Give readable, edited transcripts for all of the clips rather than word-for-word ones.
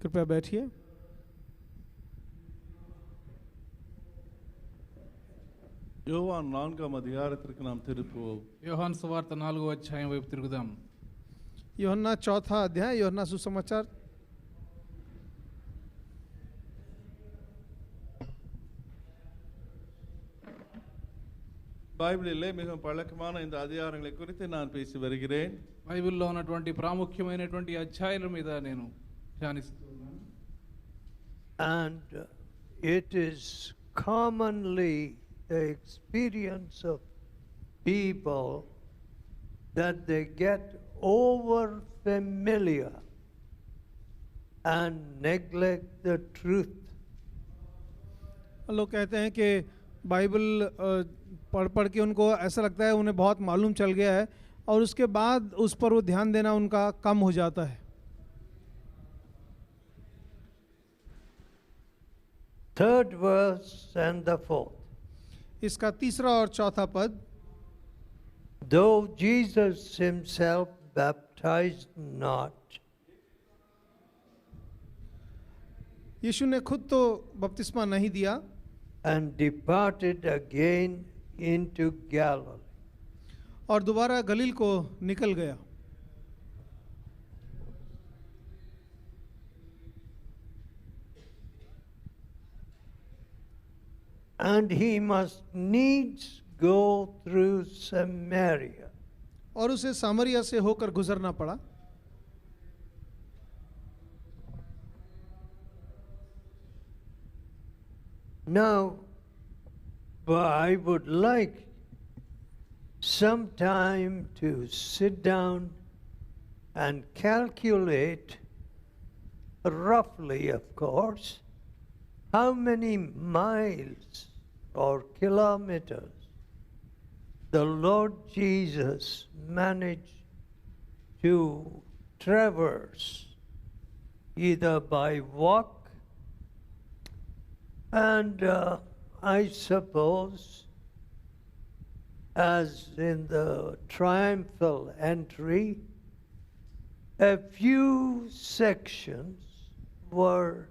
कृपया बैठिए। யோவான் 4ஆம் அதிகாரத்திற்கு நாம் திருப்புவோம். యోహాను సువార్త 4వ అధ్యాయం వైపు తిరుగుదాం. यूहन्ना 4 अध्याय, यूहन्ना सुसमाचार। బైబిల్లో మిகவும் పழக்கமான இந்த அதிகாரங்களை குறித்து நான் பேசி வருகிறேன். బైబిల్లో ఉన్నటువంటి ప్రాముఖ్యమైనటువంటి అధ్యాయాల మీద నేను ధ్యానిస్తున్నాను. And it is commonly the experience of people that they get over familiar and neglect the truth. लोग कहते हैं कि बाइबल पढ़ पढ़ के उनको ऐसा लगता है उन्हें बहुत मालूम चल गया है और उसके बाद उस पर वो ध्यान देना उनका कम हो जाता है। Third verse and the fourth. इसका तीसरा और चौथा पद। Though Jesus himself baptized not, यीशु ने खुद तो बपतिस्मा नहीं दिया and departed again into Galilee. और दोबारा गलील को निकल गया। And he must needs go through Samaria. और उसे सामरिया से होकर गुजरना पड़ा। Now, I would like some time to sit down and calculate, roughly of course, how many miles or kilometers the Lord Jesus managed to traverse, either by walk and I suppose, as in the triumphal entry, a few sections were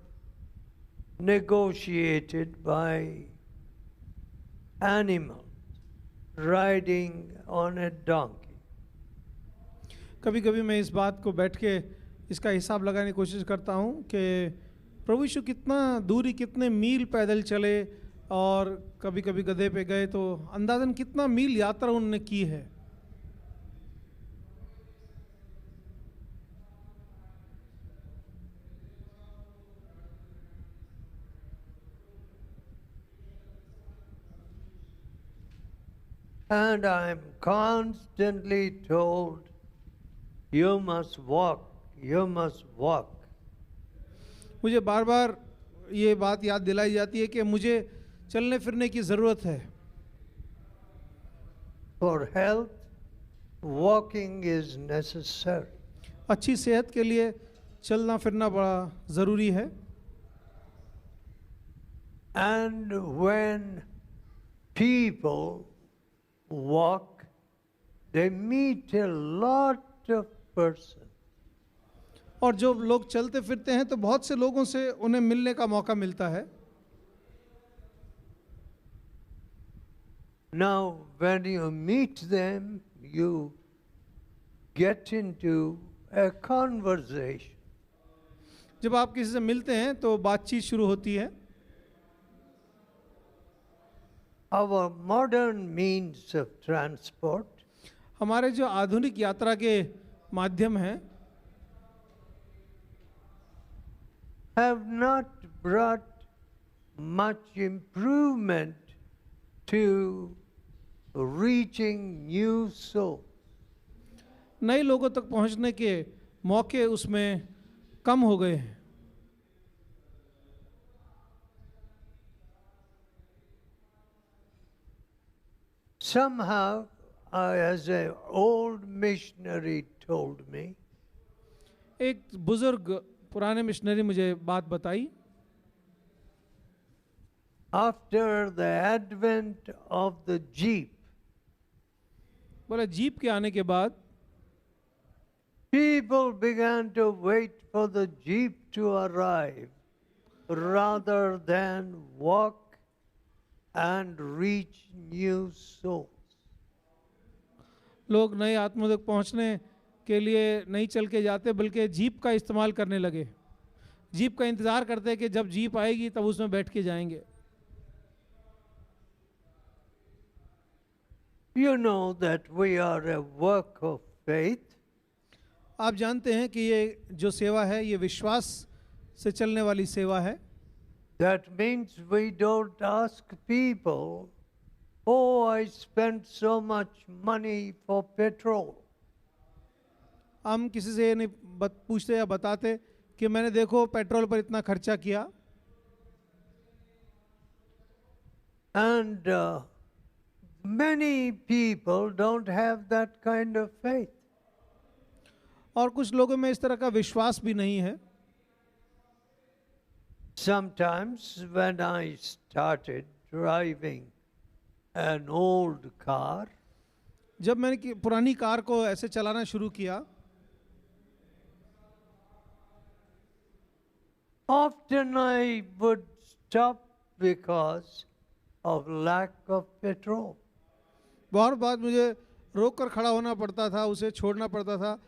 negotiated by animals riding on a donkey. कभी कभी मैं इस बात को बैठ के इसका हिसाब लगाने की कोशिश करता हूँ कि प्रभु यीशु कितना दूरी, कितने मील पैदल चले और कभी कभी गधे पे गए, तो अंदाजन कितना मील यात्रा उन्होंने की है। And I'm constantly told, you must walk, you must walk. मुझे बार बार ये बात याद दिलाई जाती है कि मुझे चलने फिरने की ज़रूरत है। For health, walking is necessary. अच्छी सेहत के लिए चलना फिरना बड़ा ज़रूरी है। And when people walk, they meet a lot of persons. और जब लोग चलते फिरते हैं तो बहुत से लोगों से उन्हें मिलने का मौका मिलता है। Now, when you meet them, you get into a conversation. जब आप किसी से मिलते हैं तो बातचीत शुरू होती है। Our modern means of transport हमारे जो आधुनिक यात्रा के माध्यम हैं have not brought much improvement to reaching new souls. नए लोगों तक पहुंचने के मौके उसमें कम हो गए हैं। Somehow, as an old missionary told me, एक बुजुर्ग पुराने मिशनरी मुझे बात बताई। after the advent of the Jeep, बोला जीप के आने के बाद People began to wait for the jeep to arrive rather than walk and reach new souls. लोग नए आत्मा तक पहुंचने के लिए नहीं चल के जाते बल्कि जीप का इस्तेमाल करने लगे। जीप का इंतज़ार करते हैं कि जब जीप आएगी तब उसमें बैठ के जाएंगे। You know that we are a work of faith. आप जानते हैं कि ये जो सेवा है ये विश्वास से चलने वाली सेवा है। That means we don't ask people, oh, I spent so much money for petrol. हम किसी से ये नहीं पूछते या बताते कि मैंने देखो पेट्रोल पर इतना खर्चा किया। And many people don't have that kind of faith. और कुछ लोगों में इस तरह का विश्वास भी नहीं है। Sometimes when I started driving an old car, जब मैंने पुरानी कार को ऐसे चलाना शुरू किया, often I would stop because of lack of petrol. बहुत बार मुझे रोक कर खड़ा होना पड़ता था, उसे छोड़ना पड़ता था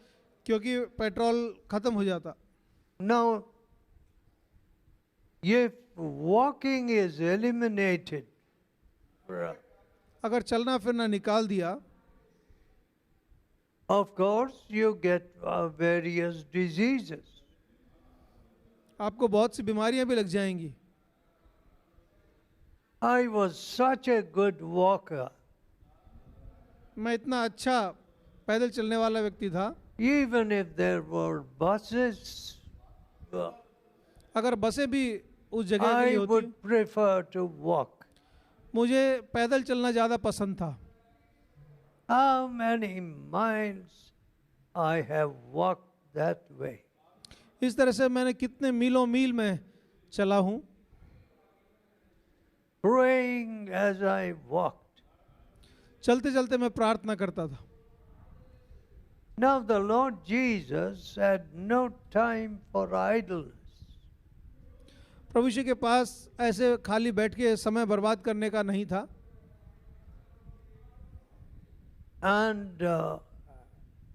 क्योंकि पेट्रोल खत्म हो जाता। Now, if walking is eliminated, अगर चलना फिरना निकाल दिया, of course you get various diseases. आपको बहुत सी बीमारियां भी लग जाएंगी। I was such a good walker. मैं इतना अच्छा पैदल चलने वाला व्यक्ति था, Even if there were buses, अगर बसें भी उस जगह के लिए I होती, would prefer to walk. मुझे पैदल चलना ज़्यादा पसंद था। How many miles I have walked that way. इस तरह से मैंने कितने मीलों मील में चला हूँ, Praying as I walked. चलते चलते मैं प्रार्थना करता था। Now the Lord Jesus had no time for idleness. प्रभु यीशु के पास ऐसे खाली बैठ के समय बर्बाद करने का नहीं था। And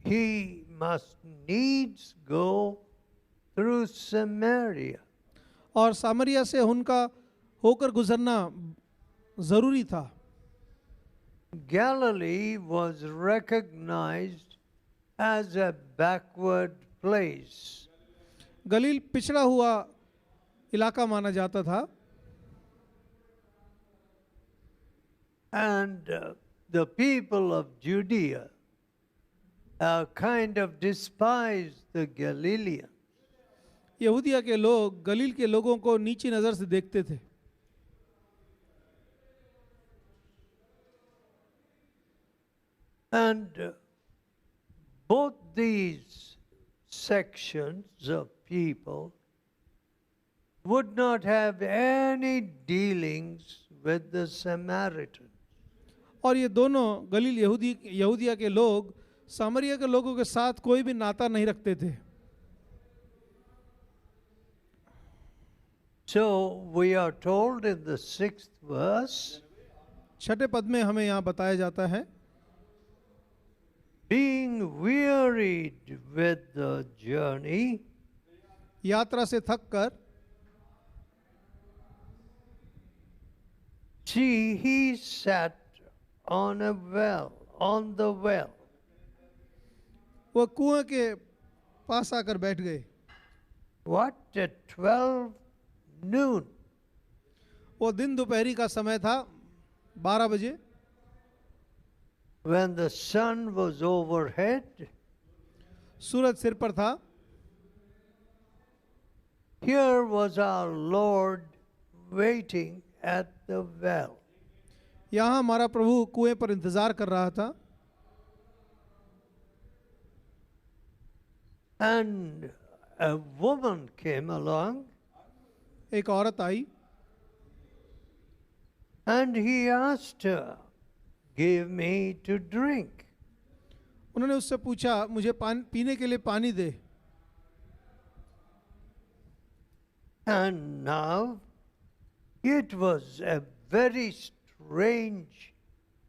he must needs go through Samaria. और सामरिया से उनका होकर गुजरना ज़रूरी था। Galilee was recognized as a backward place. गलील पिछड़ा हुआ इलाका माना जाता था। And the people of Judea kind of despised the Galileans. यहूदिया के लोग गलील के लोगों को नीची नज़र से देखते थे। And both these sections of people would not have any dealings with the Samaritans. और ये दोनों गलील यहूदिया के लोग सामरिया के लोगों के साथ कोई भी नाता नहीं रखते थे। So we are told in the 6th verse, छठे पद में हमें यहाँ बताया जाता है, being wearied with the journey, यात्रा से थक कर, see, he sat on a well, on the well. वो कुएं के पास आकर बैठ गए। What, at 12 noon? वो दिन दोपहरी का समय था, 12 बजे, When the sun was overhead. सूरज सिर पर था। Here was our Lord waiting at the well. यहाँ हमारा प्रभु कुएं पर इंतजार कर रहा था। And a woman came along, एक औरत आई and he asked her, give me to drink. उन्होंने उससे पूछा, मुझे पीने के लिए पानी दे। And now it was a very strange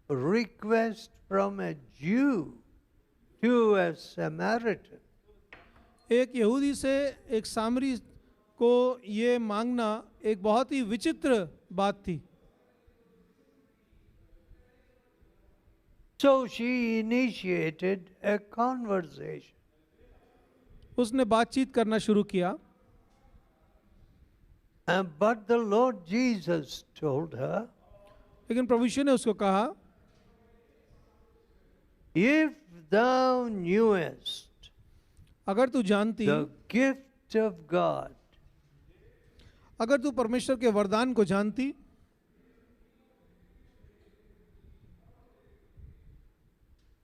request from a Jew to a Samaritan. एक यहूदी से एक सामरी को ये मांगना एक बहुत ही विचित्र बात थी। So she initiated a conversation. उसने बातचीत करना शुरू किया, But the Lord Jesus told her, लेकिन प्रभु यीशु ने उसको कहा, if thou knewest अगर तू जानती, the gift of God अगर तू परमेश्वर के वरदान को जानती,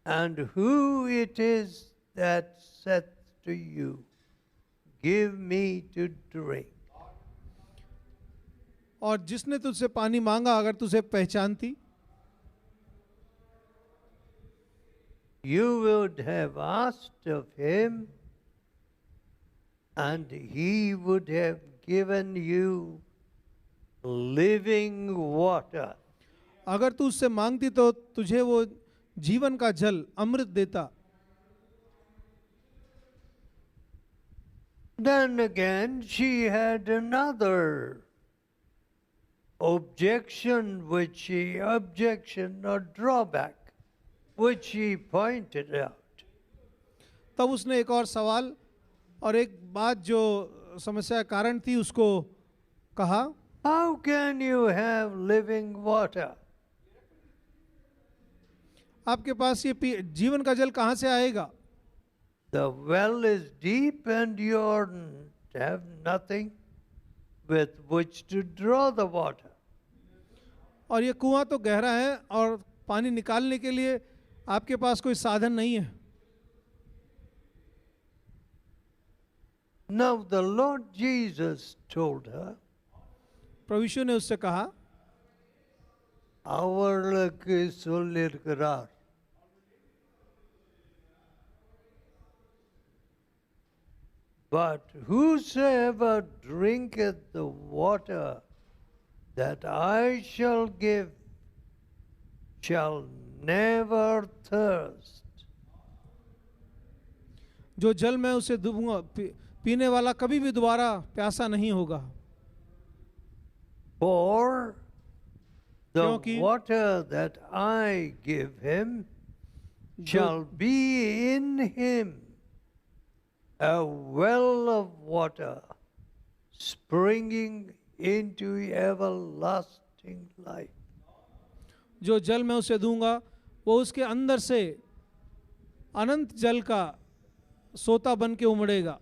and who it is that saith to you, give me to drink, और जिसने तुझसे पानी मांगा अगर तुझे पहचानती, you would have asked of him, and he would have given you living water. अगर तू उससे मांगती तो तुझे वो जीवन का जल अमृत देता। Then again, she had another objection or drawback, which she pointed out. तब उसने एक और सवाल और एक बात जो समस्या का कारण थी उसको कहा, How can you have living water? आपके पास ये जीवन का जल कहाँ से आएगा? The well is deep and you have nothing with which to draw the water. और ये कुआं तो गहरा है और पानी निकालने के लिए आपके पास कोई साधन नहीं है। Now the Lord Jesus told her, प्रभु यीशु ने उससे कहा, அவர்களுக்கு சொல்லிருக்கிறார், but whosoever drinketh the water that I shall give shall never thirst. जो जल मैं उसे दूंगा पीने वाला कभी भी दोबारा प्यासा नहीं होगा। For the क्योंकि water that I give him shall be in him a well of water springing into everlasting life. जो जल मैं उसे दूंगा वो उसके अंदर से अनंत जल का सोता बन के उमड़ेगा।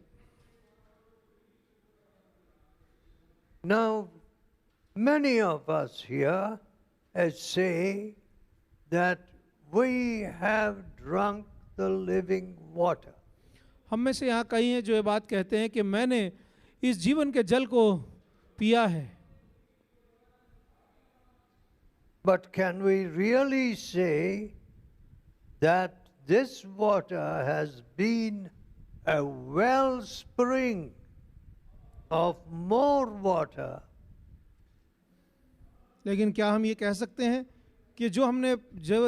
Now, many of us here say that we have drunk the living water. हम में से यहाँ कई हैं जो ये बात कहते हैं कि मैंने इस जीवन के जल को पिया है। But can we really say that this water has been a wellspring of more water? लेकिन क्या हम ये कह सकते हैं कि जो हमने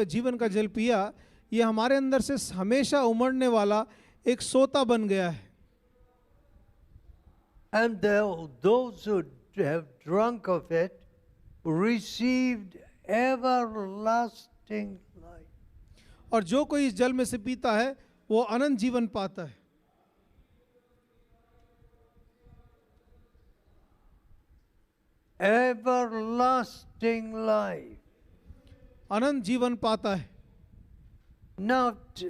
जीवन का जल पिया ये हमारे अंदर से हमेशा उमड़ने वाला एक सोता बन गया है? And those who have drunk of it received everlasting life. और जो कोई इस जल में से पीता है वो अनंत जीवन पाता है। Everlasting life. अनंत जीवन पाता है। Not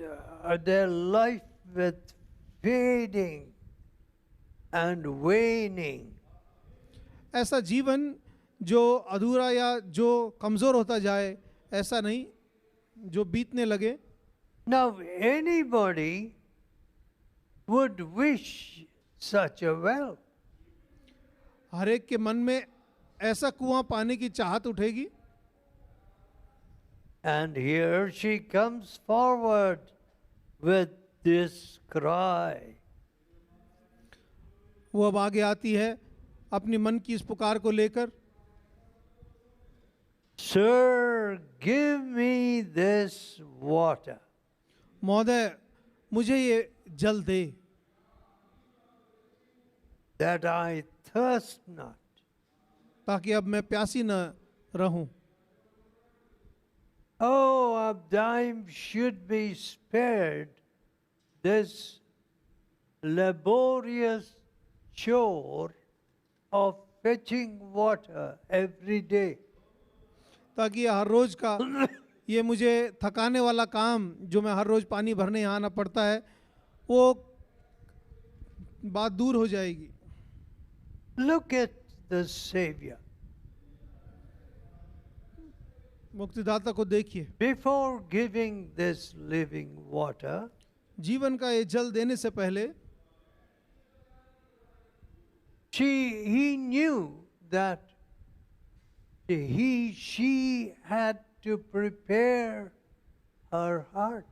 their life with fading and waning. ऐसा जीवन जो अधूरा या जो कमज़ोर होता जाए, ऐसा नहीं जो बीतने लगे। Now anybody would wish such a well. हर एक के मन में ऐसा कुआं पाने की चाहत उठेगी। And here she comes forward with this cry. वो अब आगे आती है अपनी मन की इस पुकार को लेकर, Sir, give me this water महोदय मुझे ये जल दे that I thirst not. ताकि अब मैं प्यासी न रहूं। Oh, a dime should be spared this laborious chore of fetching water every day. ताकि ये हर रोज का ये मुझे थकाने वाला काम जो मैं हर रोज पानी भरने यहाँ आना पड़ता है वो बात दूर हो जाएगी। Look at the Savior. मुक्तिदाता को देखिए, Before giving this living water, जीवन का ये जल देने से पहले he knew that she had to prepare her heart.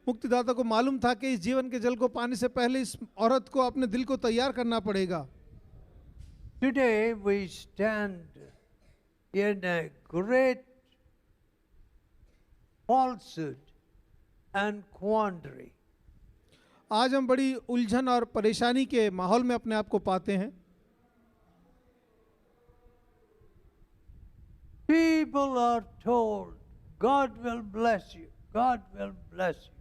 मुक्तिदाता को मालूम था कि इस जीवन के जल को पाने से पहले इस औरत को अपने दिल को तैयार करना पड़ेगा। Today we stand in a great falsehood and quandary. आज हम बड़ी उलझन और परेशानी के माहौल में अपने आप को पाते हैं। People are told, God will bless you, God will bless you.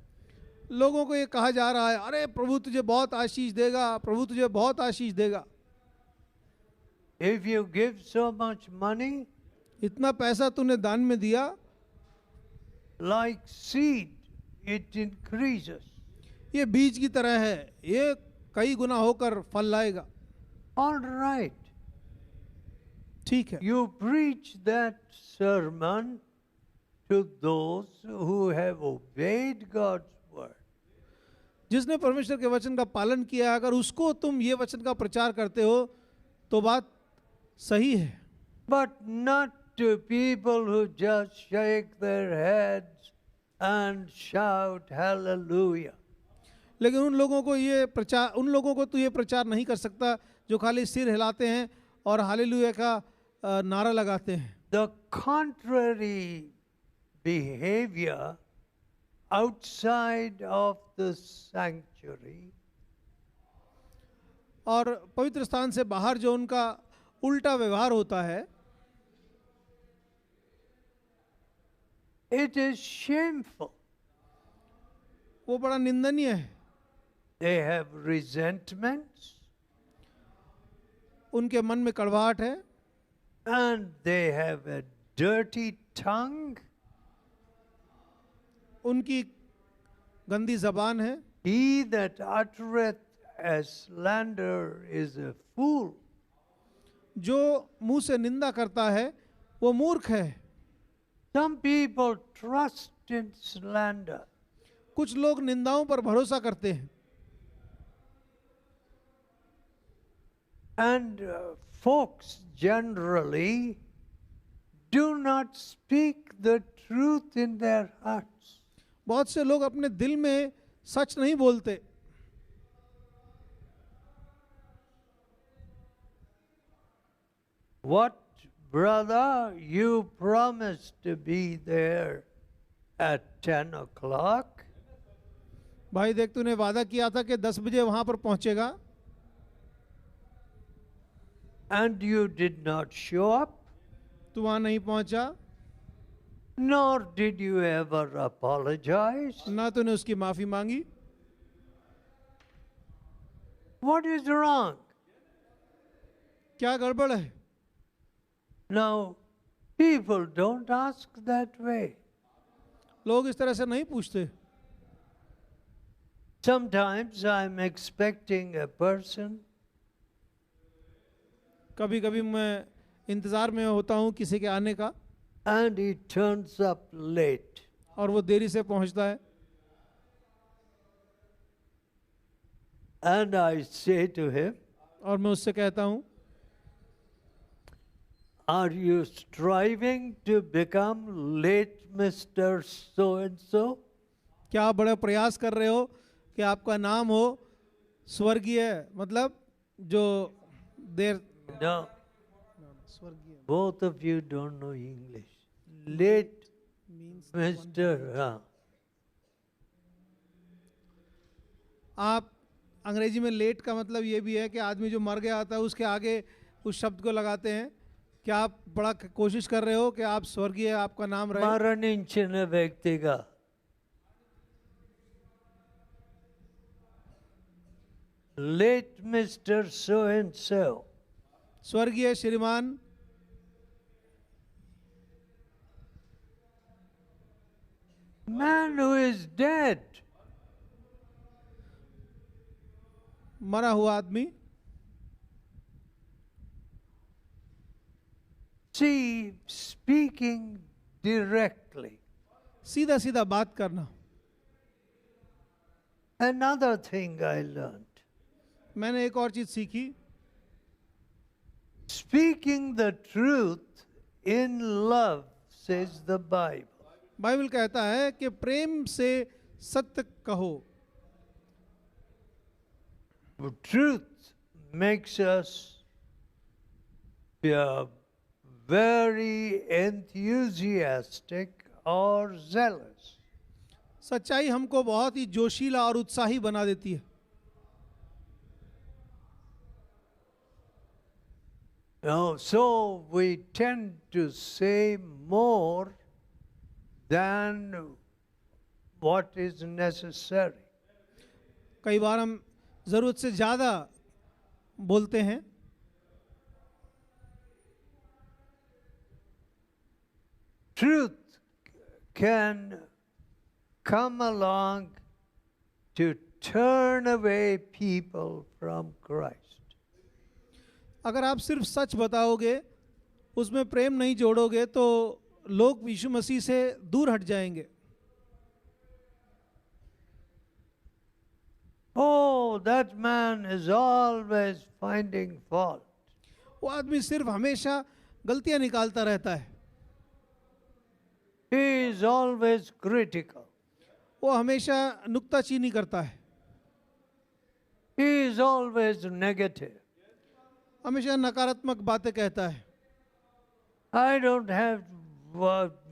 लोगों को ये कहा जा रहा है, अरे प्रभु तुझे बहुत आशीष देगा, प्रभु तुझे बहुत आशीष देगा। If you give so much money, इतना पैसा तूने दान में दिया, like seed, it increases. ये बीज की तरह है, ये कई गुना होकर फल लाएगा। All right, ठीक है, you preach that sermon to those who have obeyed God's word. जिसने परमेश्वर के वचन का पालन किया, अगर उसको तुम ये वचन का प्रचार करते हो तो बात सही है, But not to people who just shake their heads and shout hallelujah. लेकिन उन लोगों को तो ये प्रचार नहीं कर सकता जो खाली सिर हिलाते हैं और हालेलुया का नारा लगाते हैं। The contrary behavior outside of the sanctuary और पवित्र स्थान से बाहर जो उनका उल्टा व्यवहार होता है, it is shameful. वो बड़ा निंदनीय है। They have resentments उनके मन में कड़वाहट है and they have a dirty tongue. उनकी गंदी जबान है। He that uttereth a slander is a fool. जो मुंह से निंदा करता है वो मूर्ख है। Some people trust in slander. कुछ लोग निंदाओं पर भरोसा करते हैं And folks generally do not speak the truth in their hearts. बहुत से लोग अपने दिल में सच नहीं बोलते। What, brother, you promised to be there at 10 o'clock, भाई देख, तूने वादा किया था कि 10 बजे वहां पर पहुंचेगा and you did not show up, तू वहां नहीं पहुंचा, nor did you ever apologize. ना तूने उसकी माफी मांगी। What is wrong? क्या गड़बड़ है? Now, people don't ask that way. लोग इस तरह से नहीं पूछते। Sometimes I'm expecting a person कभी कभी मैं इंतजार में होता हूँ किसी के आने का and he turns up late. और वो देरी से पहुंचता है And I say to him, और मैं उससे कहता हूँ, are you striving to become late Mr. So-and-so? क्या आप बड़ा प्रयास कर रहे हो कि आपका नाम हो स्वर्गीय, मतलब जो देर No, स्वर्गीय both of you don't know English. Late means Mr. आप अंग्रेजी में लेट का मतलब ये भी है कि आदमी जो मर गया होता है उसके आगे उस शब्द को लगाते हैं। क्या आप बड़ा कोशिश कर रहे हो कि आप स्वर्गीय आपका नाम रहे? మరణించిన వ్యక్తిగా late Mr. So and so. स्वर्गीय श्रीमान Man who is dead. मरा हुआ आदमी। See, speaking directly. सीधा सीधा बात करना। Another thing I learned. मैंने एक और चीज सीखी, Speaking the truth in love, says the Bible. Bible कहता है कि प्रेम से सत्य कहो। Truth makes us very enthusiastic or zealous. सच्चाई हमको बहुत ही जोशीला और उत्साही बना देती है। So we tend to say more than what is necessary. कई बार हम ज़रूरत से ज़्यादा बोलते हैं। Truth can come along to turn away people from Christ. अगर आप सिर्फ सच बताओगे, उसमें प्रेम नहीं जोड़ोगे, तो लोग यीशु मसीह से दूर हट जाएंगे। Oh, that man is always finding fault. वो आदमी सिर्फ हमेशा गलतियां निकालता रहता है। He is always critical. वो हमेशा नुक्ताचीनी करता है। He is always negative. हमेशा नकारात्मक बातें कहता है। I don't have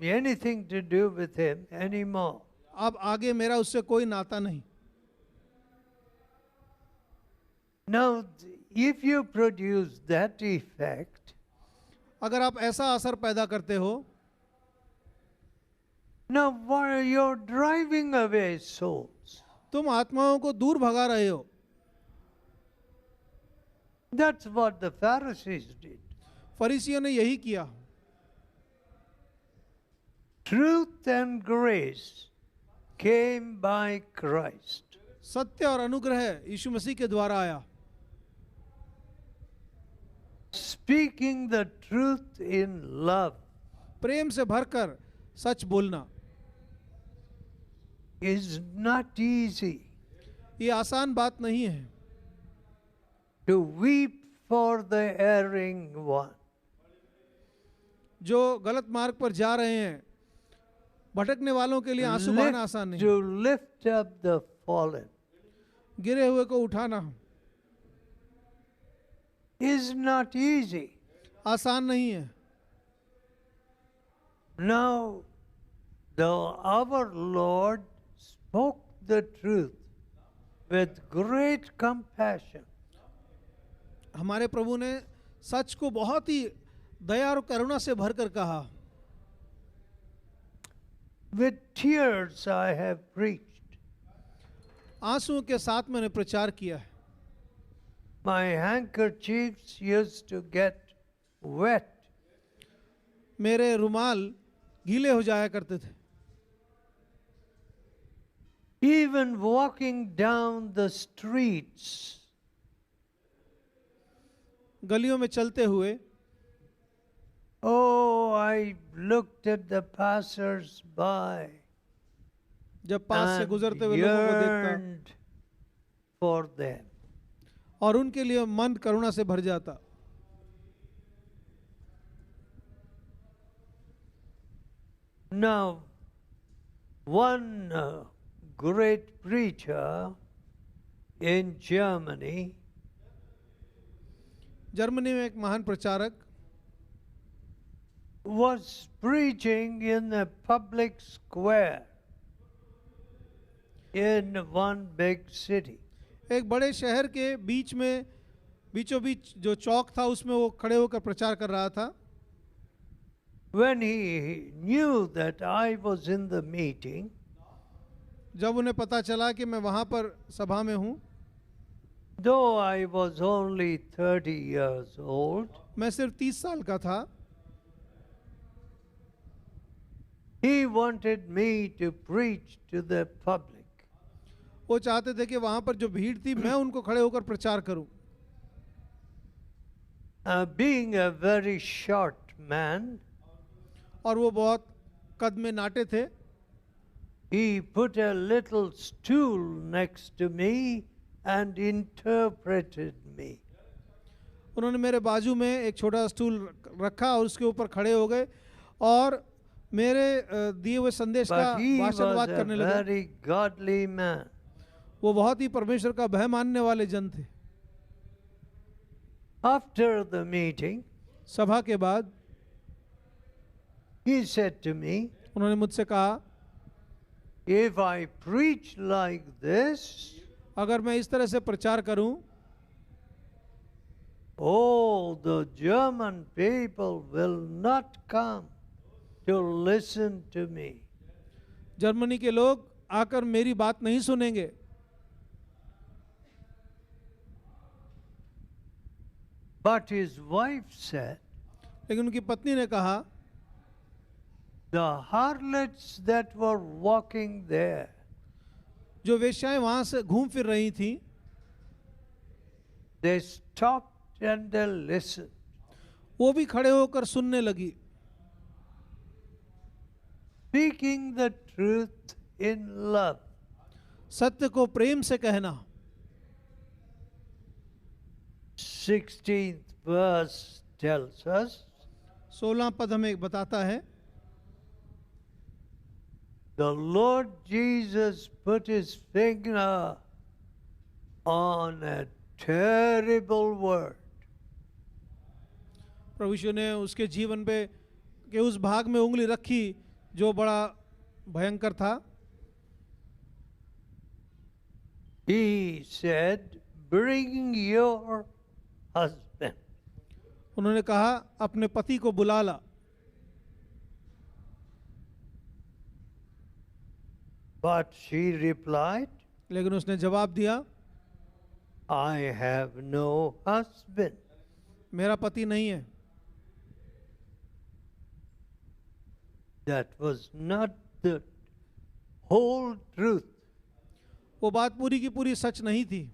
anything to do with him anymore. अब आगे मेरा उससे कोई नाता नहीं। Now, if you produce that effect, अगर आप ऐसा असर पैदा करते हो, now why you're driving away souls? तुम आत्माओं को दूर भगा रहे हो। That's what the Pharisees did. फरीसियों ने यही किया। Truth and grace came by Christ. सत्य और अनुग्रह यीशु मसीह के द्वारा आया। Speaking the truth in love प्रेम से भरकर सच बोलना is not easy. ये आसान बात नहीं है। To weep for the erring one. जो गलत मार्ग पर जा रहे हैं, भटकने वालों के लिए आंसू बहाना आसान नहीं। To lift up the fallen गिरे हुए को उठाना is not easy. आसान नहीं है। Now, our Lord spoke the truth with great compassion. हमारे प्रभु ने सच को बहुत ही दया और करुणा से भरकर कहा। With tears I have preached. आंसुओं के साथ मैंने प्रचार किया है। My handkerchiefs used to get wet. मेरे रुमाल गीले हो जाया करते थे। Even walking down the streets, गलियों में चलते हुए oh, I looked at the passers-by जब पास से and गुजरते हुए लोगों को देखता yearned for them. और उनके लिए मन करुणा से भर जाता। Now, one great preacher in Germany Germany में एक महान प्रचारक was preaching in a public square in one big city. एक बड़े शहर के बीच में बीचों बीच जो चौक था उसमें वो खड़े होकर प्रचार कर रहा था. When he knew that I was in the meeting, जब उन्हें पता चला कि मैं वहाँ पर सभा में हूँ, though I was only 30 years old, मैं सिर्फ 30 साल का था, he wanted me to preach to the public. वो चाहते थे कि वहाँ पर जो भीड़ थी मैं उनको खड़े होकर प्रचार करूँ. Being a very short man, और वो बहुत कद में नाटे थे, he put a little stool next to me and interpreted me. उन्होंने मेरे बाजू में एक छोटा स्टूल रखा और उसके ऊपर खड़े हो गए और मेरे दिए हुए संदेश का But he was भाषणवाद a करने लगे. very godly man. वो बहुत ही परमेश्वर का भय मानने वाले जन थे. After the meeting, सभा के बाद he said to me, उन्होंने मुझसे कहा, if I preach like this, अगर मैं इस तरह से प्रचार करूं, oh, the German people will not come to listen to me. Germany के लोग आकर मेरी बात नहीं सुनेंगे. But his wife said, लेकिन उनकी पत्नी ने कहा, the harlots that were walking there, जो वेश्याएं वहां से घूम फिर रही थीं, they stopped and they listened. वो भी खड़े होकर सुनने लगी. Speaking the truth in love. सत्य को प्रेम से कहना. 16th verse tells us, 16 पद हमें बताता है, the Lord Jesus put his finger on a terrible word. प्रभु यीशु ने उसके जीवन पे के उस भाग में उंगली रखी जो बड़ा भयंकर था. He said, bring your husband. उन्होंने कहा, अपने पति को बुला ला. But she replied, लेकिन उसने जवाब दिया, I have no husband. मेरा पति नहीं है. That was not the whole truth. वो बात पूरी की पूरी सच नहीं थी.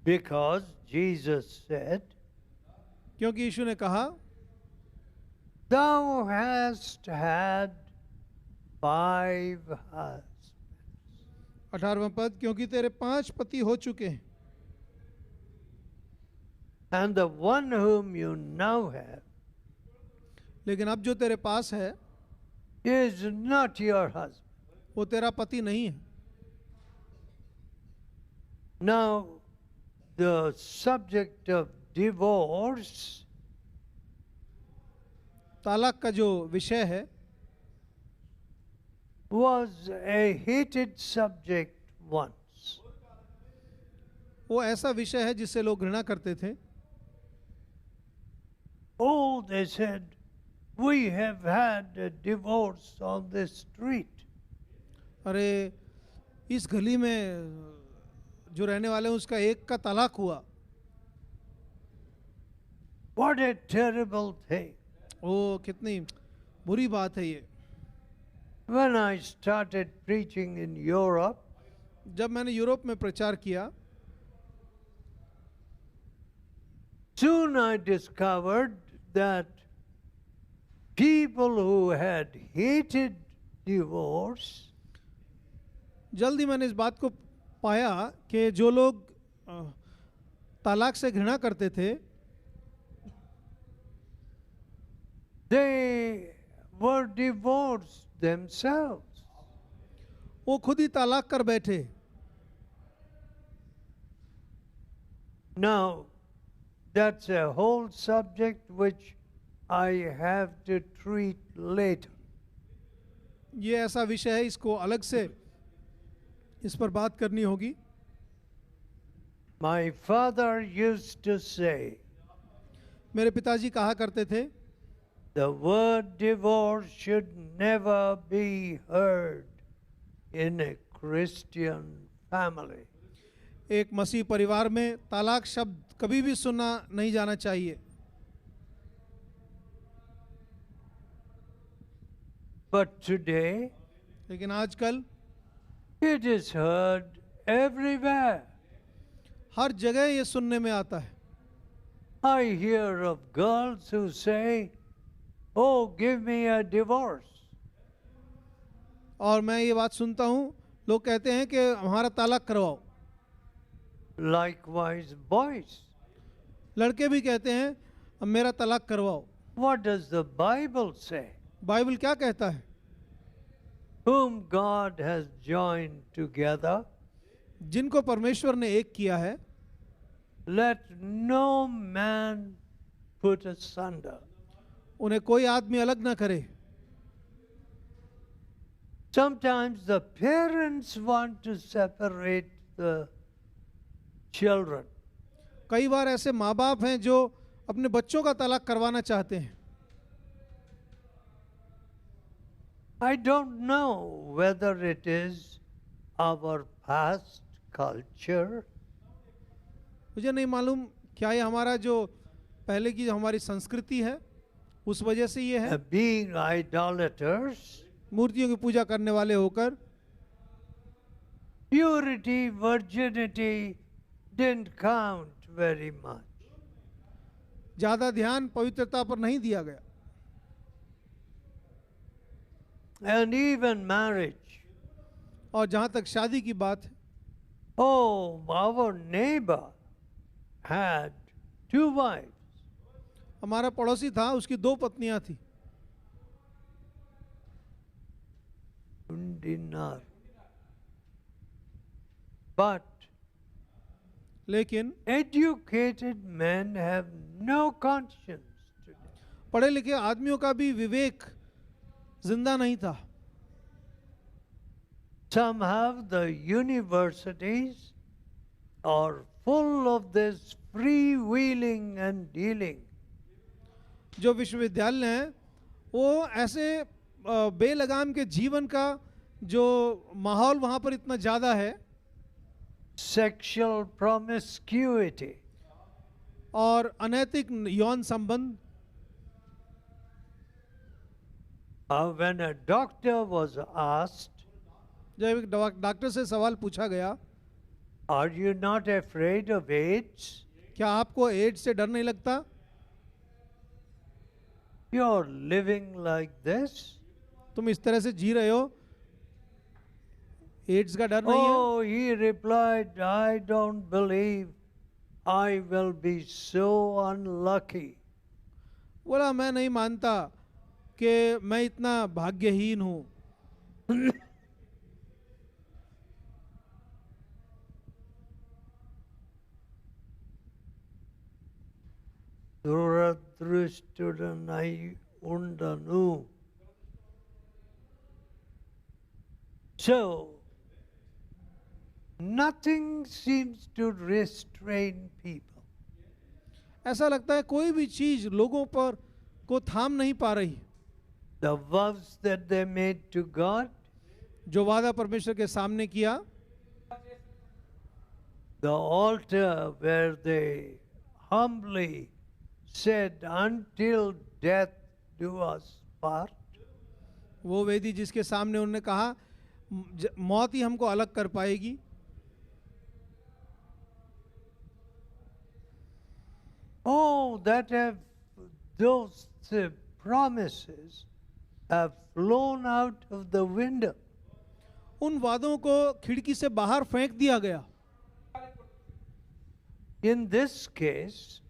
Because Jesus said, क्योंकि यीशु ने कहा, thou hast had 5 husbands. 18वां पद, क्योंकि तेरे 5 पति हो चुके हैं And the one whom you now have लेकिन अब जो तेरे पास है is not your husband. वो तेरा पति नहीं है. Now, the subject of divorce तालाक का जो विषय है was a hated subject once. वो ऐसा विषय है जिससे लोग घृणा करते थे. Oh, they said, we have had a divorce on this street. अरे इस गली में जो रहने वाले हैं उसका एक का तलाक हुआ. What a terrible thing. ओ कितनी बुरी बात है ये. When I started preaching in Europe, जब मैंने यूरोप में प्रचार किया, soon I discovered that people who had hated divorce जल्दी मैंने इस बात को पाया कि जो लोग तलाक से घृणा करते थे, they were divorced themselves. वो खुद ही तलाक कर बैठे। Now, that's a whole subject which I have to treat later. ये ऐसा विषय है, इसको अलग से इस पर बात करनी होगी। My father used to say, मेरे पिताजी कहा करते थे, the word divorce should never be heard in a Christian family. एक मसीह परिवार में तलाक शब्द कभी भी सुनना नहीं जाना चाहिए। But today, लेकिन आजकल it is heard everywhere. हर जगह ये सुनने में आता है। I hear of girls who say, oh, give me a divorce. और मैं ये बात सुनता हूँ, लोग कहते हैं कि हमारा तलाक करवाओ। Likewise, boys. लड़के भी कहते हैं अब मेरा तलाक करवाओ। What does the Bible say? Bible क्या कहता है? Whom God has joined together, जिनको परमेश्वर ने एक किया है, let no man put asunder. उन्हें कोई आदमी अलग ना करे। Sometimes the parents want to separate the children. कई बार ऐसे माँ बाप हैं जो अपने बच्चों का तलाक करवाना चाहते हैं। I don't know whether it is our past culture मुझे नहीं मालूम क्या ये हमारा जो पहले की जो हमारी संस्कृति है उस वजह से ये है, being idolaters, मूर्तियों की पूजा करने वाले होकर। purity, virginity didn't count very much. ज़्यादा ध्यान पवित्रता पर नहीं दिया गया। And even marriage. और जहाँ तक शादी की बात है, Oh, our neighbor had 2 wives. हमारा पड़ोसी था, उसकी 2 पत्नियां थी। Dinar. But लेकिन educated men have no conscience today. पढ़े लिखे आदमियों का भी विवेक जिंदा नहीं था। Some have the universities are full of this freewheeling and dealing. जो विश्वविद्यालय हैं वो ऐसे बेलगाम के जीवन का जो माहौल वहाँ पर इतना ज़्यादा है, Sexual promiscuity. और अनैतिक यौन संबंध। When a doctor was asked, जब एक डॉक्टर से सवाल पूछा गया, are you not afraid of AIDS? क्या आपको एड्स से डर नहीं लगता? You're living like this? तुम इस तरह से जी रहे हो, एड्स का डर नहीं है? Oh, he replied, I don't believe I will be so unlucky. बोला मैं नहीं मानता कि मैं इतना भाग्यहीन हूँ। Duradrushtudanai undanu. So, nothing seems to restrain people. ऐसा लगता है कोई भी चीज लोगों पर को थाम नहीं पा रही। The vows that they made to God, जो वादा परमेश्वर के सामने किया, the altar where they humbly said, until death do us part. वो वेदी जिसके सामने उन्होंने कहा मौत ही हमको अलग कर पाएगी। Oh, those promises have flown out of the window. उन वादों को खिड़की से बाहर फेंक दिया गया। In this case,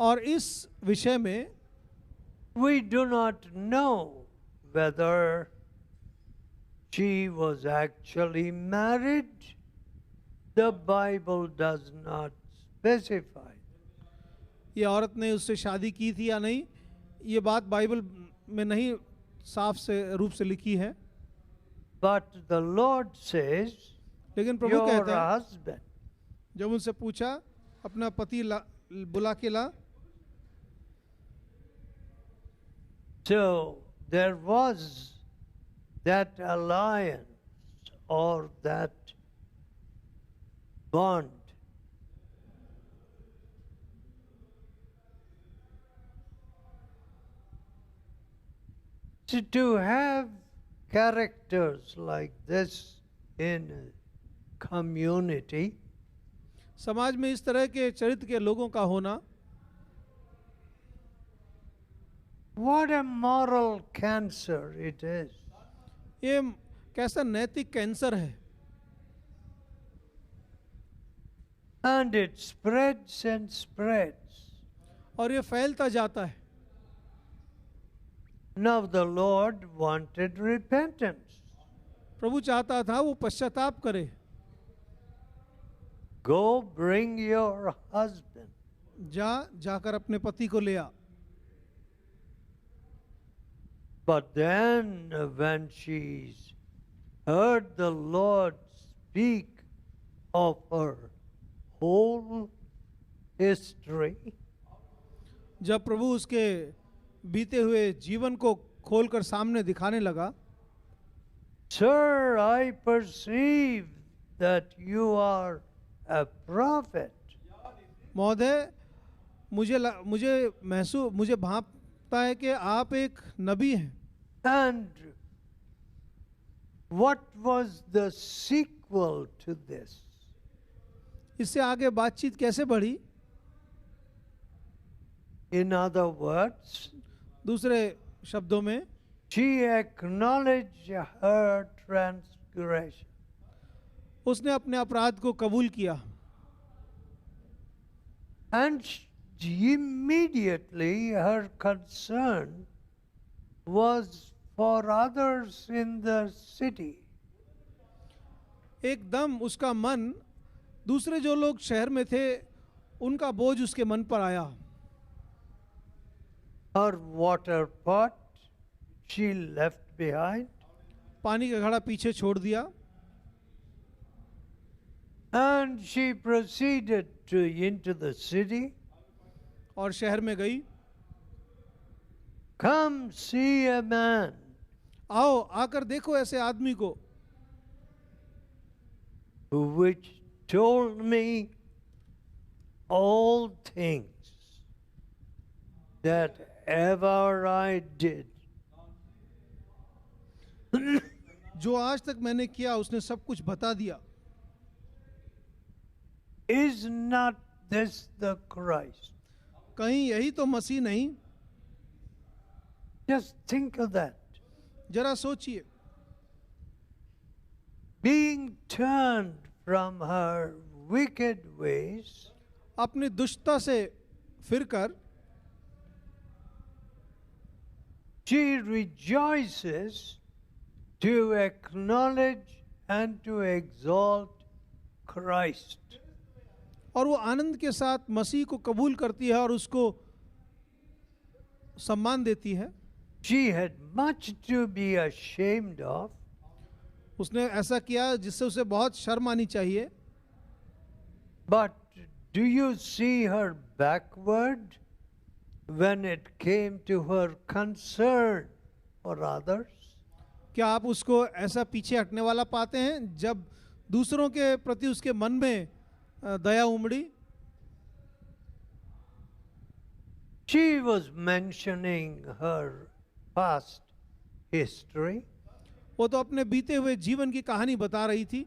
और इस विषय में we do not know whether she was actually married. The Bible does not specify. ये औरत ने उससे शादी की थी या नहीं, ये बात बाइबल में नहीं साफ से रूप से लिखी है, But the Lord says, लेकिन प्रभु your कहते हैं, husband. जब उनसे पूछा अपना पति बुला के ला, So there was that alliance or that bond. So to have characters like this in a community, समाज में इस तरह के चरित्र के लोगों का होना what a moral cancer it is. ये कैसा नैतिक कैंसर है, And it spreads and spreads. और ये फैलता जाता है. Now the Lord wanted repentance. प्रभु चाहता था वो पश्चाताप करे. Go bring your husband. जाकर अपने पति को ले आ. But then when she heard the Lord speak of her whole history, जब प्रभु उसके बीते हुए जीवन को खोलकर सामने दिखाने लगा, Sir, I perceive that you are a prophet. महोदय मुझे भांपता है कि आप एक नबी हैं. And what was the sequel to this? इससे आगे बातचीत कैसे बढ़ी? In other words, दूसरे शब्दों में she acknowledged her transgression. उसने अपने अपराध को कबूल किया, And immediately her concern was for others in the city. एकदम उसका मन दूसरे जो लोग शहर में थे उनका बोझ उसके मन पर आया. Her water pot she left behind, पानी का घड़ा पीछे छोड़ दिया and she proceeded into the city. और शहर में गई. Come see a man आओ आकर देखो ऐसे आदमी को which told me all things that ever I did. जो आज तक मैंने किया उसने सब कुछ बता दिया. Is not this the Christ? कहीं यही तो मसीह नहीं? Just think of that. जरा सोचिए, Being turned from her wicked ways, अपनी दुष्टता से फिरकर she rejoices to acknowledge and to exalt Christ. और वो आनंद के साथ मसीह को कबूल करती है और उसको सम्मान देती है. She had much to be ashamed of, उसने ऐसा किया जिससे उसे बहुत शर्म आनी चाहिए. but do you see her backward when it came to her concern for others? क्या आप उसको ऐसा पीछे हटने वाला पाते हैं जब दूसरों के प्रति उसके मन में दया उमड़ी? She was mentioning her past history. वो तो अपने बीते हुए जीवन की कहानी बता रही थी.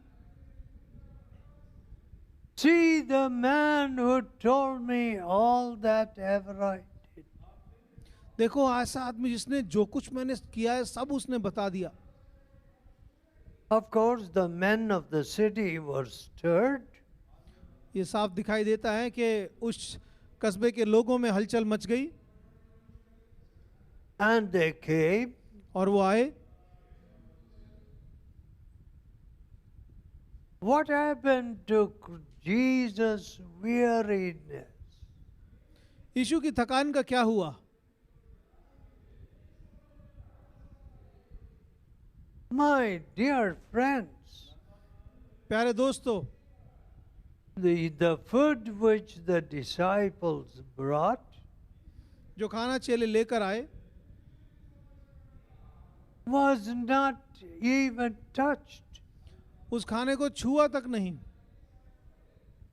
See the man who told me all that ever I did. देखो ऐसा आदमी जिसने जो कुछ मैंने किया है सब उसने बता दिया. Of course, the men of the city were stirred, ये साफ दिखाई देता है कि उस कस्बे के लोगों में हलचल मच गई and they came और वो आए What happened to Jesus' weariness? यीशु की थकान का क्या हुआ? My dear friends, प्यारे दोस्तों, the food which the disciples brought जो खाना चेले लेकर आए was not even touched. उस खाने को छुआ तक नहीं.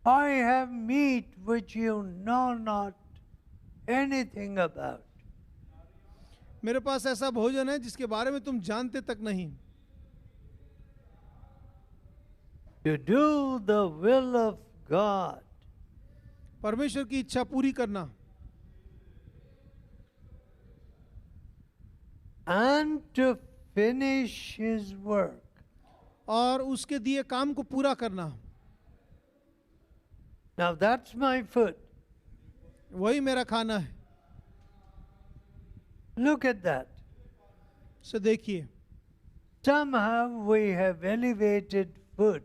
I have meat which you know not anything about. मेरे पास ऐसा भोजन है जिसके बारे में तुम जानते तक नहीं. To do the will of God. परमेश्वर की इच्छा पूरी करना And to finish his work. और उसके दिए काम को पूरा करना. Now that's my food. वही मेरा खाना है. Look at that. सो देखिए, Somehow we have elevated food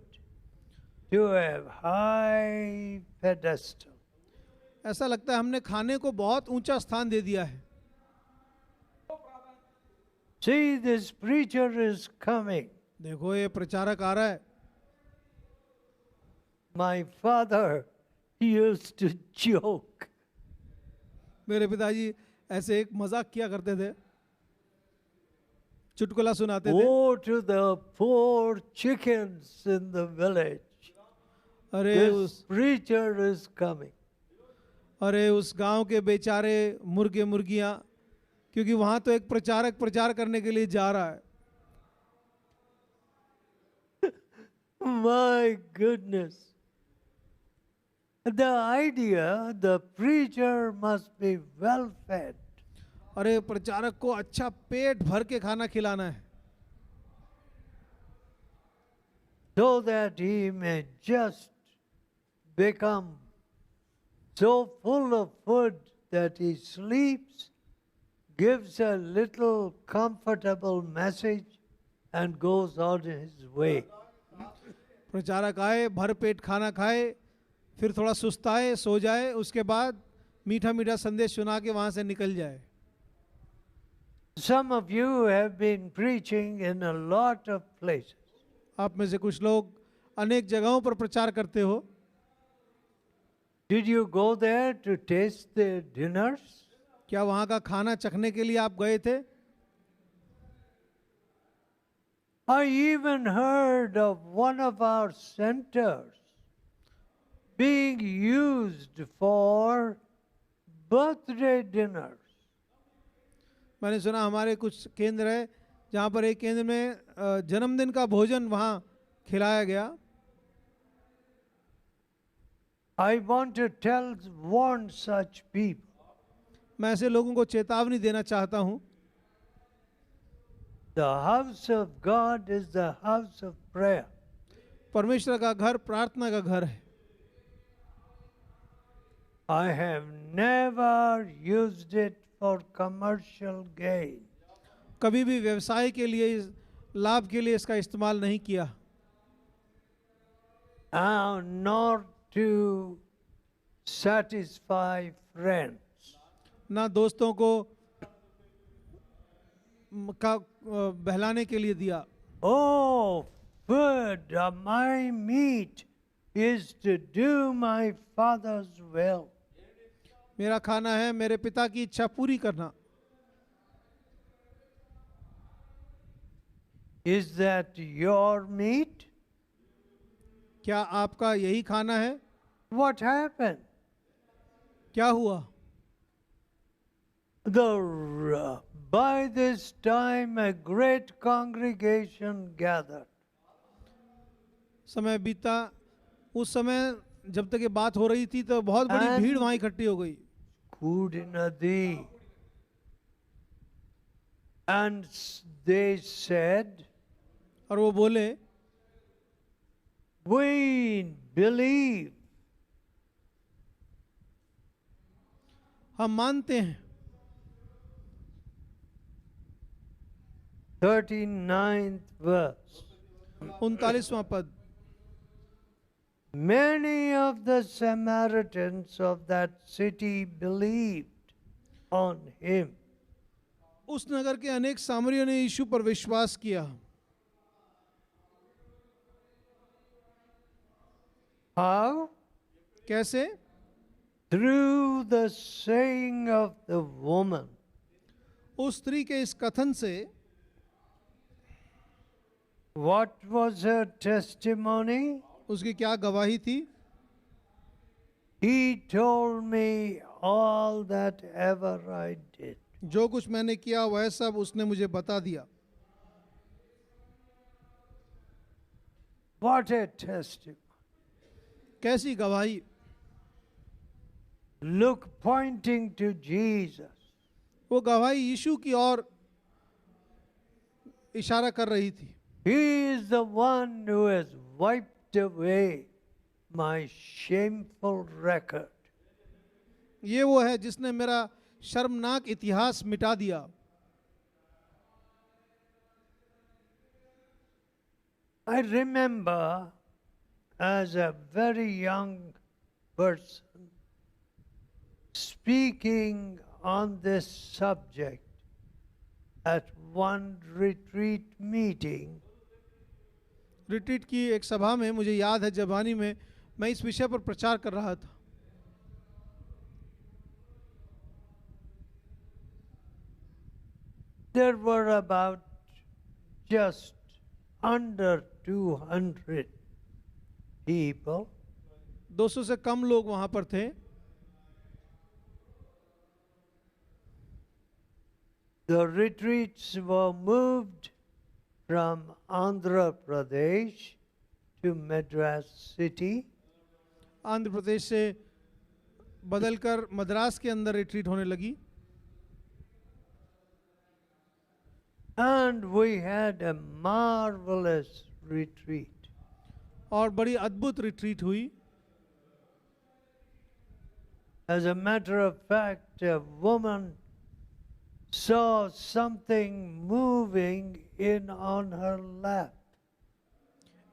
to a high pedestal. ऐसा लगता है हमने खाने को बहुत ऊंचा स्थान दे दिया है. See, this preacher is coming. देखो ये प्रचारक आ रहा है. My father used to joke. मेरे पिताजी ऐसे एक मजाक किया करते थे, चुटकुला सुनाते थे. Woe to the poor chickens in the village. अरे This उस preacher is coming. अरे उस गांव के बेचारे मुर्गे मुर्गियां, क्योंकि वहां तो एक प्रचारक प्रचार करने के लिए जा रहा है. My goodness. The idea the preacher must be well fed. अरे प्रचारक को अच्छा पेट भर के खाना खिलाना है, So that he may just become so full of food that he sleeps, gives a little comfortable message, and goes on his way. प्रचारक आए, भर पेट खाना खाए, फिर थोड़ा सुस्ताए, सो जाए, उसके बाद मीठा मीठा संदेश सुना के वहां से निकल जाए. Some of you have been preaching in a lot of places. आप में से कुछ लोग अनेक जगहों पर प्रचार करते हो. Did you go there to taste the dinners? क्या वहां का खाना चखने के लिए आप गए थे? I even heard of one of our centers being used for birthday dinners. मैंने सुना हमारे कुछ केंद्र है जहाँ पर एक केंद्र में जन्मदिन का भोजन वहाँ खिलाया गया. I want to warn such people. मैं ऐसे लोगों को चेतावनी देना चाहता हूँ. The house of God is the house of prayer. परमेश्वर का घर प्रार्थना का घर है. I have never used it for commercial gain. कभी भी व्यवसाय के लिए, लाभ के लिए इसका इस्तेमाल नहीं किया. Nor to satisfy friends. ना दोस्तों को बहलाने के लिए दिया. Oh, food of my meat is to do my Father's will. मेरा खाना है मेरे पिता की इच्छा पूरी करना. Is that your meat? क्या आपका यही खाना है? What happened? क्या हुआ? By this time a great congregation gathered. समय बीता. उस समय जब तक ये बात हो रही थी तो बहुत बड़ी And- भीड़ वहां इकट्ठी हो गई. Kudinadi. And they said, और वो बोले, we believe हम मानते हैं. 39th verse. 39वां पद. Many of the Samaritans of that city believed on him. उस नगर के अनेक सामरियों ने यीशु पर विश्वास किया। How? कैसे? Through the saying of the woman. उस स्त्री के इस कथन से। What was her testimony? उसकी क्या गवाही थी? He told me all that ever I did. जो कुछ मैंने किया वह सब उसने मुझे बता दिया। What a testimony. कैसी गवाही! Look, pointing to Jesus. वो गवाही यीशु की ओर इशारा कर रही थी। He is the one who has wiped away my shameful record. ये वो है जिसने मेरा शर्मनाक इतिहास मिटा दिया। I remember as a very young person speaking on this subject at one retreat meeting. Retreat की एक सभा में मुझे याद है जवानी में मैं इस विषय पर प्रचार कर रहा था। There were about just under 200 people. 200 से कम लोग वहां पर थे। The retreats were moved from Andhra Pradesh to Madras city. Andhra Pradesh से बदलकर मद्रास के अंदर रिट्रीट होने लगी। And we had a marvelous retreat. और बड़ी अद्भुत रिट्रीट हुई। As a matter of fact, a woman saw something moving in on her lap.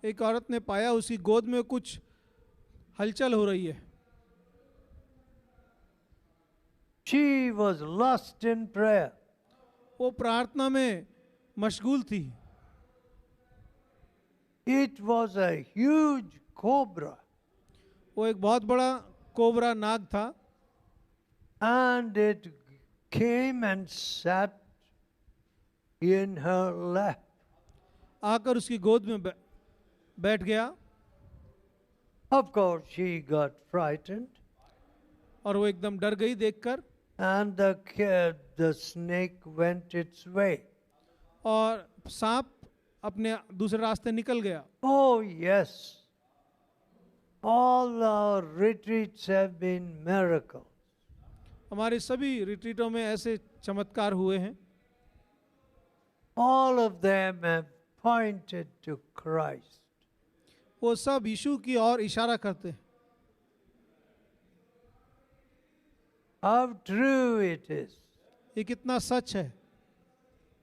एक औरत ने पाया उसकी गोद में कुछ हलचल हो रही है। She was lost in prayer. वो प्रार्थना में मशगूल थी। It was a huge cobra, वो एक बहुत बड़ा कोबरा नाग था। and it came and sat in her lap. आकर उसकी गोद में बैठ गया। Of course, she got frightened, और वो एकदम डर गई देखकर। and the snake went its way. और सांप अपने दूसरे रास्ते निकल गया। Oh, yes. All our retreats have been miracles. हमारे सभी रिट्रीटों में ऐसे चमत्कार हुए हैं। All of them have pointed to Christ. वो सब यीशु की ओर इशारा करते हैं। How true it is. ये कितना सच है।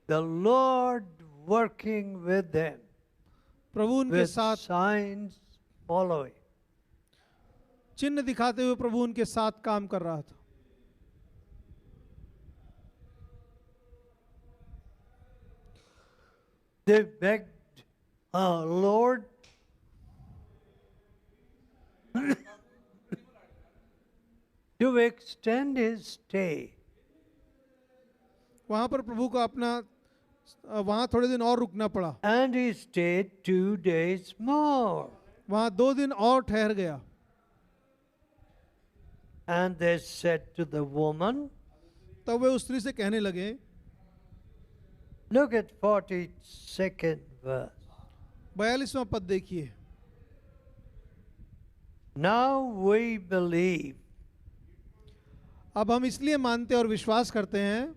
The Lord working with them, प्रभु उनके with साथ signs following. चिन्ह दिखाते हुए प्रभु उनके साथ काम कर रहा था। They begged our Lord to extend his stay. वहां पर प्रभु को अपना वहां थोड़े दिन और रुकना पड़ा। And he stayed 2 days more. वहां 2 दिन और ठहर गया। And they said to the woman, तब वे उस स्त्री से कहने लगे। look at 42nd verse. 42वां पद देखिए। Now we believe. अब हम इसलिए मानते और विश्वास करते हैं,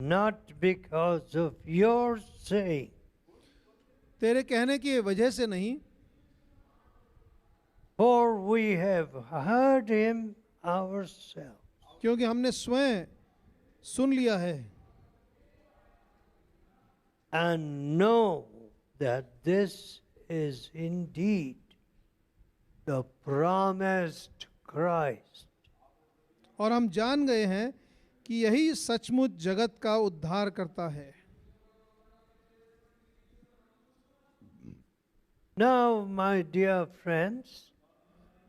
Not because of your saying, तेरे कहने की वजह से नहीं, for we have heard him ourselves. क्योंकि हमने स्वयं सुन लिया है And know that this is indeed the promised Christ. और हम जान गए हैं कि यही सचमुच जगत का उद्धार करता है। Now, my dear friends,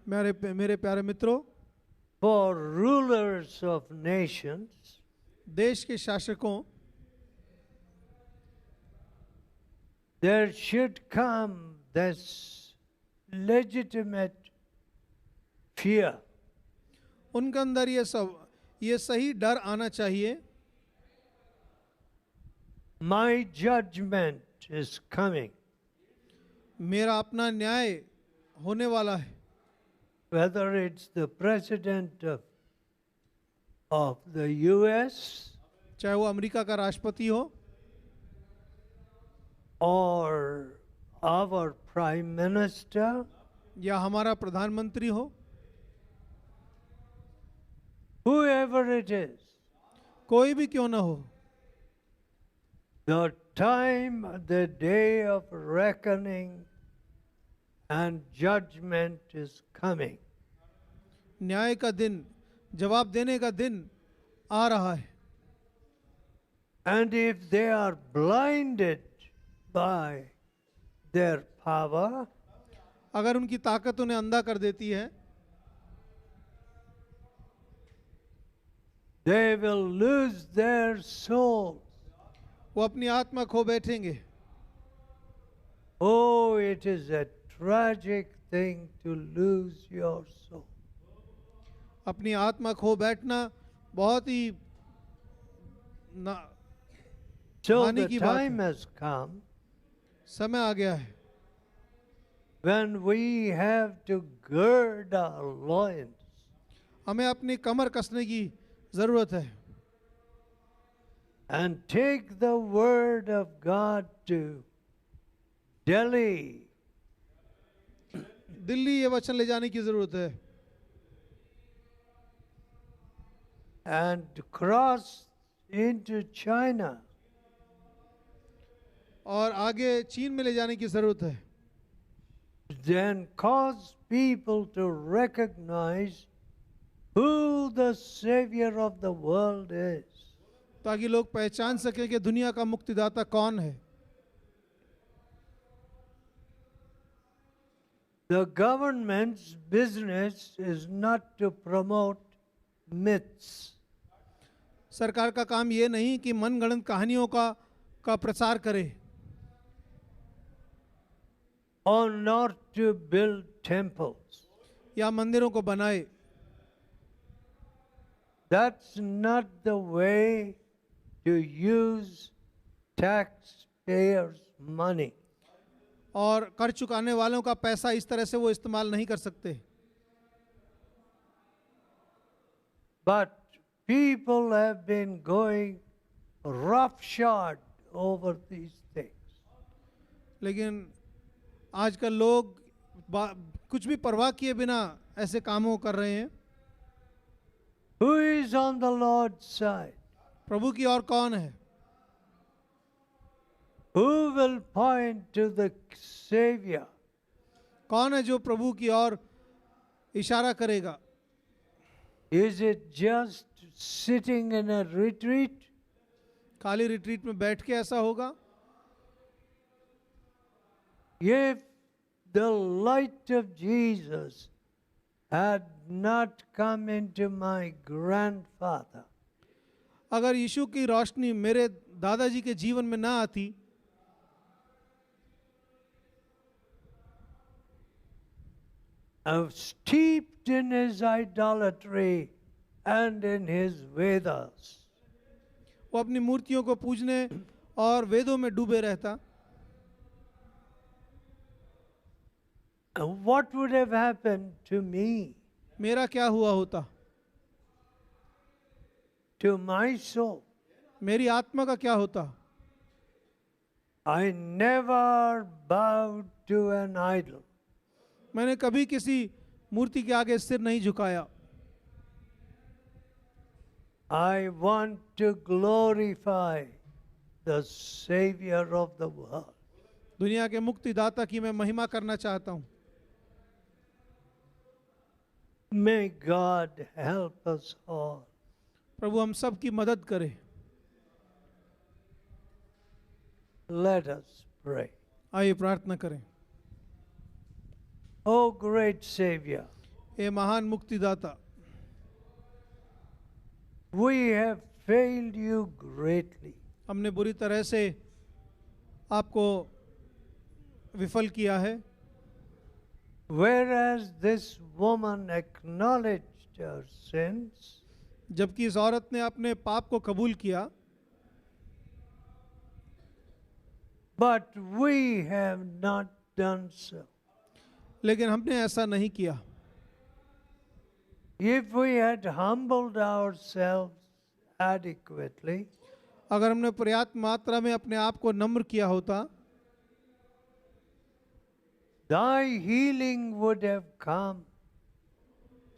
मेरे प्यारे मित्रों, for rulers of nations, देश के शासकों there should come this legitimate fear. उनके अंदर ये सही डर आना चाहिए, My judgment is coming. मेरा अपना न्याय होने वाला है। Whether it's the president of the US चाहे वो अमेरिका का राष्ट्रपति हो or our prime minister, या हमारा प्रधानमंत्री हो, whoever it is, कोई भी क्यों ना हो, the time, the day of reckoning and judgment is coming. न्याय का दिन, जवाब देने का दिन आ रहा है। And if they are blinded by their power, अगर उनकी ताकत उन्हें अंधा कर देती है, they will lose their souls. वो अपनी आत्मा खो बैठेंगे। Oh, it is a tragic thing to lose your soul. अपनी आत्मा खो बैठना बहुत ही So हानि the की बात time है। has come समय आ गया है when we have to gird our loins हमें अपनी कमर कसने की जरूरत है and take the word of God to Delhi. Delhi ये वचन ले जाने की जरूरत है And cross into China. और आगे चीन में ले जाने की जरूरत है। Then cause people to recognize who the Savior of the world is. ताकि लोग पहचान सके कि दुनिया का मुक्तिदाता कौन है। The government's business is not to promote myths. सरकार का काम ये नहीं कि मनगढ़ंत कहानियों का प्रचार करे Or not to build temples. या मंदिरों को बनाए। That's not the way to use taxpayers' money. और कर चुकाने वालों का पैसा इस तरह से वो इस्तेमाल नहीं कर सकते। But people have been going roughshod over these things. लेकिन आजकल लोग कुछ भी परवाह किए बिना ऐसे कामों कर रहे हैं। Who is on the Lord's side? प्रभु की ओर कौन है? Who will point to the Savior? कौन है जो प्रभु की ओर इशारा करेगा? Is it just sitting in a retreat? खाली रिट्रीट में बैठ के ऐसा होगा? If the light of Jesus had not come into my grandfather, अगर यीशु की रोशनी मेरे दादाजी के जीवन में ना आती, steeped in his idolatry and in his Vedas, वो अपनी मूर्तियों को पूजने और वेदों में डूबे रहता, what would have happened to me, मेरा क्या हुआ होता? to my soul? मेरी आत्मा का क्या होता? I never bowed to an idol. मैंने कभी किसी मूर्ति के आगे सिर नहीं झुकाया। I want to glorify the Savior of the world. दुनिया के मुक्तिदाता की मैं महिमा करना चाहता हूँ। May God help us all. प्रभु हम सब की मदद करे। Let us pray. आइए प्रार्थना करें। Oh, great Savior, ये महान मुक्तिदाता, we have failed you greatly. हमने बुरी तरह से आपको विफल किया है। Whereas this woman acknowledged her sins, जबकि इस औरत ने अपने पाप को कबूल किया, but we have not done so. लेकिन हमने ऐसा नहीं किया। If we had humbled ourselves adequately, अगर हमने पर्याप्त मात्रा में अपने आप को नम्र किया होता, thy healing would have come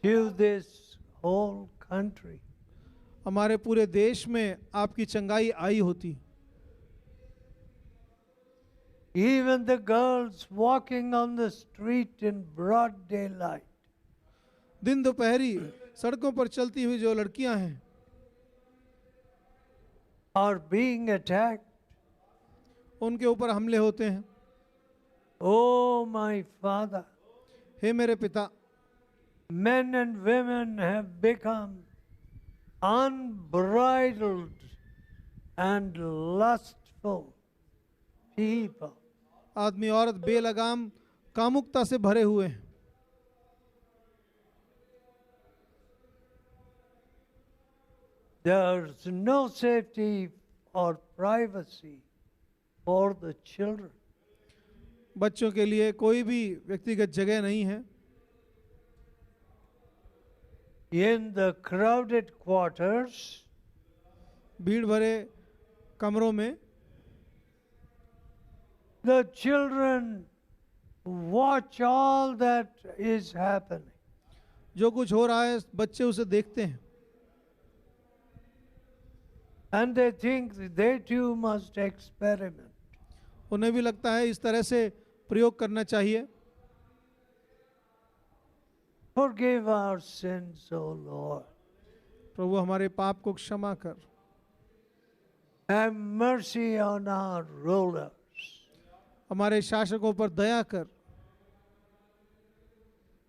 to this whole country. हमारे पूरे देश में आपकी चंगाई आई होती। Even the girls walking on the street in broad daylight, दिन दोपहरी सड़कों पर चलती हुई जो लड़कियां हैं, are being attacked. उनके ऊपर हमले होते हैं। Oh, my Father, हे मेरे पिता, men and women have become unbridled and lustful people. आदमी औरत बेलगाम कामुकता से भरे हुए हैं। There's no safety or privacy for the children. बच्चों के लिए कोई भी व्यक्तिगत जगह नहीं है। In the crowded quarters, भीड़ भरे कमरों में the children watch all that is happening. जो कुछ हो रहा है बच्चे उसे देखते हैं And they think they too must experiment. उन्हें भी लगता है इस तरह से प्रयोग करना चाहिए। Forgive our sins, O Lord. प्रभु हमारे पाप को क्षमा कर। Have mercy on our rulers. हमारे शासकों पर दया कर।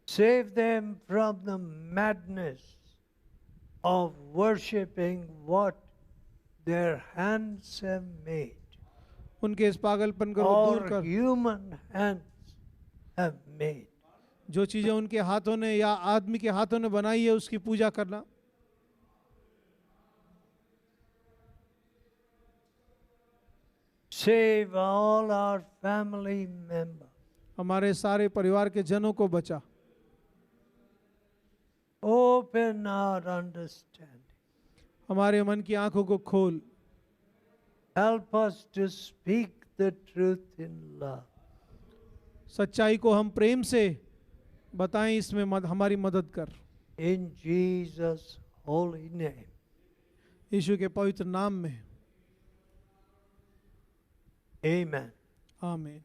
Save them from the madness of worshipping what their hands have made उनके इस पागलपन को दूर or कर। human hands have made. जो चीजें उनके हाथों ने या आदमी के हाथों ने बनाई है उसकी पूजा करना। Save all our family members. हमारे सारे परिवार के जनों को बचा। Open our understanding. हमारे मन की आंखों को खोल। Help us to speak the truth in love. सच्चाई को हम प्रेम से बताएं, इसमें हमारी मदद कर। In Jesus' holy name. यीशु के पवित्र नाम में Amen. आमीन।